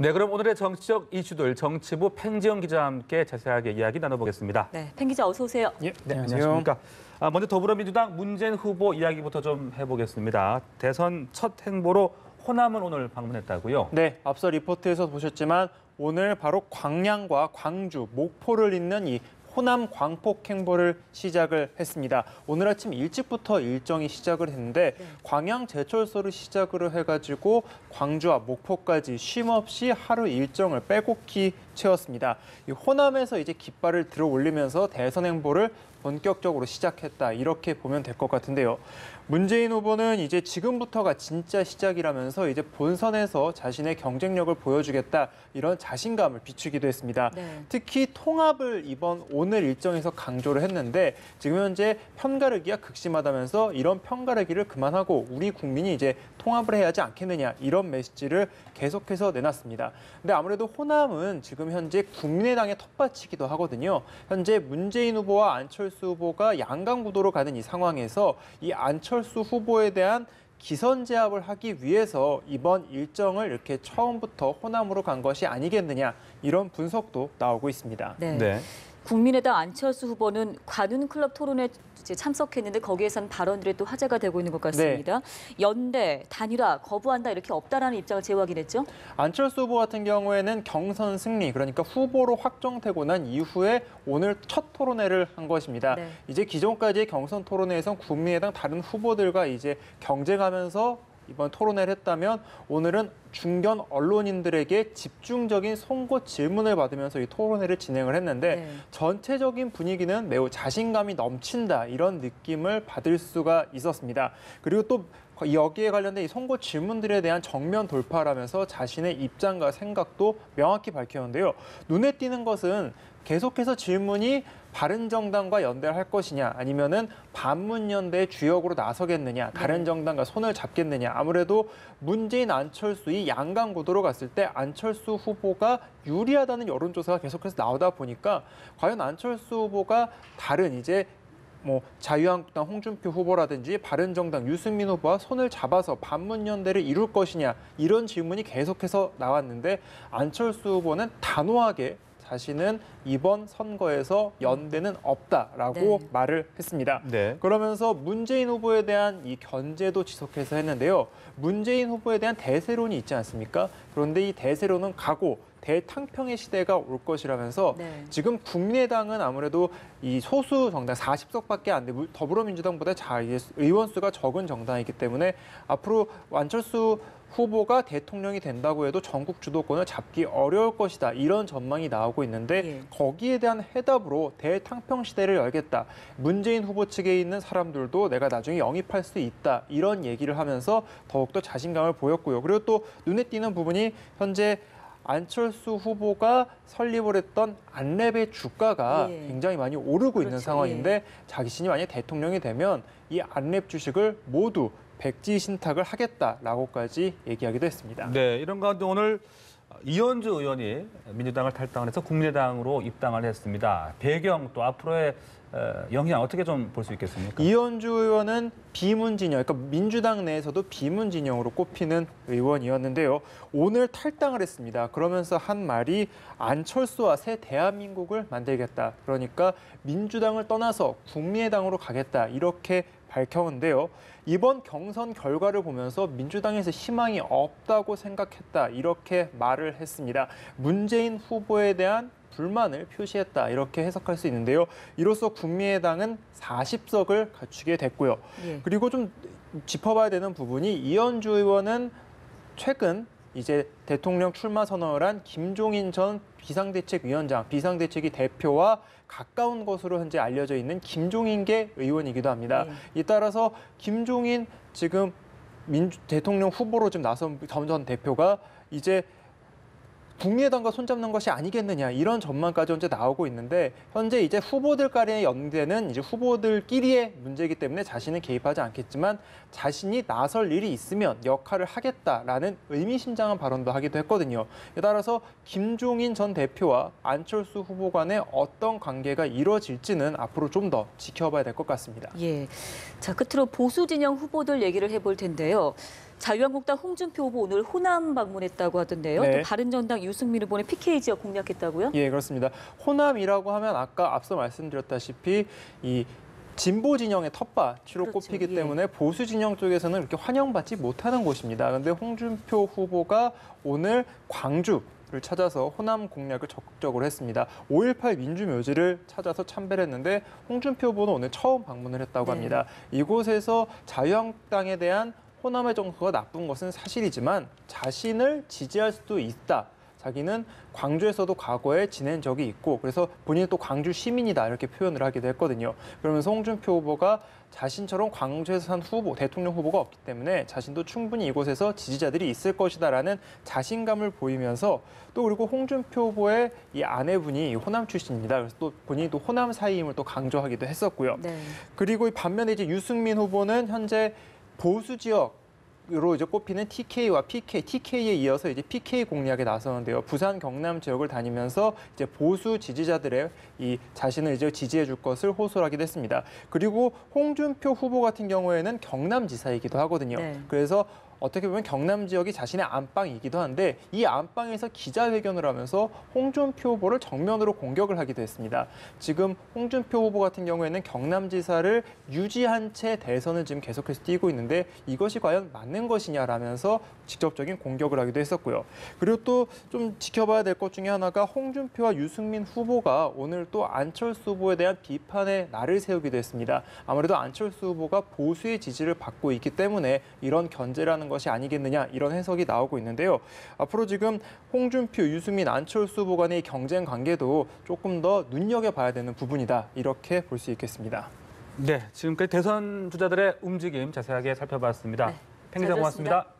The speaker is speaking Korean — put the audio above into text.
네, 그럼 오늘의 정치적 이슈들 정치부 팽지영 기자와 함께 자세하게 이야기 나눠보겠습니다. 네, 팽 기자 어서 오세요. 네, 안녕하십니까. 먼저 더불어민주당 문재인 후보 이야기부터 좀 해보겠습니다. 대선 첫 행보로 호남을 오늘 방문했다고요? 네, 앞서 리포트에서 보셨지만 오늘 바로 광양과 광주, 목포를 잇는 이 호남 광폭 행보를 시작을 했습니다. 오늘 아침 일찍부터 일정이 시작을 했는데 광양 제철소를 시작으로 해가지고 광주와 목포까지 쉼없이 하루 일정을 빼곡히 채웠습니다. 이 호남에서 이제 깃발을 들어 올리면서 대선 행보를 본격적으로 시작했다, 이렇게 보면 될 것 같은데요. 문재인 후보는 이제 지금부터가 진짜 시작이라면서 이제 본선에서 자신의 경쟁력을 보여주겠다, 이런 자신감을 비추기도 했습니다. 네. 특히 통합을 오늘 일정에서 강조를 했는데 지금 현재 편가르기가 극심하다면서 이런 편가르기를 그만하고 우리 국민이 이제 통합을 해야 하지 않겠느냐, 이런 메시지를 계속해서 내놨습니다. 근데 아무래도 호남은 지금 현재 국민의당의 텃밭이기도 하거든요. 현재 문재인 후보와 안철수 후보가 양강 구도로 가는 이 상황에서 이 안철수 후보에 대한 기선 제압을 하기 위해서 이번 일정을 이렇게 처음부터 호남으로 간 것이 아니겠느냐, 이런 분석도 나오고 있습니다. 네. 국민의당 안철수 후보는 관훈클럽 토론에 참석했는데 거기에선 발언들이 또 화제가 되고 있는 것 같습니다. 연대, 단일화, 거부한다, 이렇게 없다라는 입장을 재확인했죠. 안철수 후보 같은 경우에는 경선 승리, 그러니까 후보로 확정되고 난 이후에 오늘 첫 토론회를 한 것입니다. 네. 이제 기존까지의 경선 토론회에선 국민의당 다른 후보들과 이제 경쟁하면서 이번 토론회를 했다면 오늘은 중견 언론인들에게 집중적인 송곳 질문을 받으면서 이 토론회를 진행을 했는데 전체적인 분위기는 매우 자신감이 넘친다, 이런 느낌을 받을 수가 있었습니다. 그리고 또 여기에 관련된 이 송곳 질문들에 대한 정면 돌파라면서 자신의 입장과 생각도 명확히 밝혔는데요. 눈에 띄는 것은 계속해서 질문이 바른정당과 연대를 할 것이냐, 아니면은 반문연대의 주역으로 나서겠느냐, 다른 정당과 손을 잡겠느냐. 아무래도 문재인, 안철수 이 양강 구도로 갔을 때 안철수 후보가 유리하다는 여론조사가 계속해서 나오다 보니까 과연 안철수 후보가 다른 이제 자유한국당 홍준표 후보라든지 바른정당 유승민 후보와 손을 잡아서 반문연대를 이룰 것이냐, 이런 질문이 계속해서 나왔는데 안철수 후보는 단호하게 자신은 이번 선거에서 연대는 없다라고 말을 했습니다. 그러면서 문재인 후보에 대한 이 견제도 지속해서 했는데요. 문재인 후보에 대한 대세론이 있지 않습니까? 그런데 이 대세론은 가고 대탕평의 시대가 올 것이라면서 지금 국민의당은 아무래도 이 소수 정당 40석밖에 안 되고 더불어민주당보다 의원 수가 적은 정당이기 때문에 앞으로 안철수 후보가 대통령이 된다고 해도 전국 주도권을 잡기 어려울 것이다, 이런 전망이 나오고 있는데 거기에 대한 해답으로 대탕평 시대를 열겠다. 문재인 후보 측에 있는 사람들도 내가 나중에 영입할 수 있다, 이런 얘기를 하면서 더욱더 자신감을 보였고요. 그리고 또 눈에 띄는 부분이 현재 안철수 후보가 설립을 했던 안랩의 주가가 굉장히 많이 오르고 있는 상황인데 자신이 만약에 대통령이 되면 이 안랩 주식을 모두 백지 신탁을 하겠다라고까지 얘기하기도 했습니다. 네, 이런 가운데 오늘 이현주 의원이 민주당을 탈당을 해서 국민의당으로 입당을 했습니다. 배경 또 앞으로의 영향 어떻게 좀 볼 수 있겠습니까? 이현주 의원은 비문 진영, 그러니까 민주당 내에서도 비문 진영으로 꼽히는 의원이었는데요. 오늘 탈당을 했습니다. 그러면서 한 말이 안철수와 새 대한민국을 만들겠다. 그러니까 민주당을 떠나서 국민의당으로 가겠다, 이렇게 밝혔는데요. 이번 경선 결과를 보면서 민주당에서 희망이 없다고 생각했다, 이렇게 말을 했습니다. 문재인 후보에 대한 불만을 표시했다, 이렇게 해석할 수 있는데요. 이로써 국민의당은 40석을 갖추게 됐고요. 그리고 좀 짚어봐야 되는 부분이 이현주 의원은 최근 이제 대통령 출마 선언을 한 김종인 전 비상대책위원장, 비상대책위 대표와 가까운 것으로 현재 알려져 있는 김종인계 의원이기도 합니다. 이 따라서 김종인 지금 대통령 후보로 좀 나선 전 대표가 이제 국민의당과 손잡는 것이 아니겠느냐, 이런 전망까지 현재 나오고 있는데 현재 이제 후보들 간의 연대는 이제 후보들끼리의 문제이기 때문에 자신은 개입하지 않겠지만 자신이 나설 일이 있으면 역할을 하겠다라는 의미심장한 발언도 하기도 했거든요. 따라서 김종인 전 대표와 안철수 후보 간의 어떤 관계가 이루어질지는 앞으로 좀 더 지켜봐야 될 것 같습니다. 자, 끝으로 보수 진영 후보들 얘기를 해볼 텐데요. 자유한국당 홍준표 후보 오늘 호남 방문했다고 하던데요. 네. 또 바른정당 유승민 후보는 PK 지역 공략했다고요? 예, 그렇습니다. 호남이라고 하면 아까 앞서 말씀드렸다시피 이 진보 진영의 텃밭으로 그렇죠. 꼽히기 예. 때문에 보수 진영 쪽에서는 그렇게 환영받지 못하는 곳입니다. 그런데 홍준표 후보가 오늘 광주를 찾아서 호남 공략을 적극적으로 했습니다. 5.18 민주묘지를 찾아서 참배를 했는데 홍준표 후보는 오늘 처음 방문을 했다고 네. 합니다. 이곳에서 자유한국당에 대한 호남의 정서가 나쁜 것은 사실이지만 자신을 지지할 수도 있다. 자기는 광주에서도 과거에 지낸 적이 있고 그래서 본인이 또 광주 시민이다 이렇게 표현을 하기도 했거든요. 그러면서 홍준표 후보가 자신처럼 광주에서 산 후보, 대통령 후보가 없기 때문에 자신도 충분히 이곳에서 지지자들이 있을 것이다라는 자신감을 보이면서 또 그리고 홍준표 후보의 이 아내분이 호남 출신입니다. 그래서 또 본인이 또 호남 사이임을 또 강조하기도 했었고요. 네. 그리고 이 반면에 이제 유승민 후보는 현재 보수 지역으로 이제 꼽히는 TK와 PK, TK에 이어서 이제 PK 공략에 나서는데요. 부산, 경남 지역을 다니면서 이제 보수 지지자들의 이 자신을 이제 지지해 줄 것을 호소를 하기도 했습니다. 그리고 홍준표 후보 같은 경우에는 경남지사이기도 하거든요. 네. 그래서 어떻게 보면 경남 지역이 자신의 안방이기도 한데 이 안방에서 기자회견을 하면서 홍준표 후보를 정면으로 공격을 하기도 했습니다. 지금 홍준표 후보 같은 경우에는 경남지사를 유지한 채 대선을 지금 계속해서 뛰고 있는데 이것이 과연 맞는 것이냐라면서 직접적인 공격을 하기도 했었고요. 그리고 또 좀 지켜봐야 될 것 중에 하나가 홍준표와 유승민 후보가 오늘 또 안철수 후보에 대한 비판의 날을 세우기도 했습니다. 아무래도 안철수 후보가 보수의 지지를 받고 있기 때문에 이런 견제라는 것이 아니겠느냐 이런 해석이 나오고 있는데요. 앞으로 지금 홍준표, 유승민, 안철수 후보 간의 경쟁 관계도 조금 더 눈여겨봐야 되는 부분이다 이렇게 볼 수 있겠습니다. 네, 지금까지 대선 주자들의 움직임 자세하게 살펴봤습니다. 네, 팽 기자 잘 들었습니다. 고맙습니다.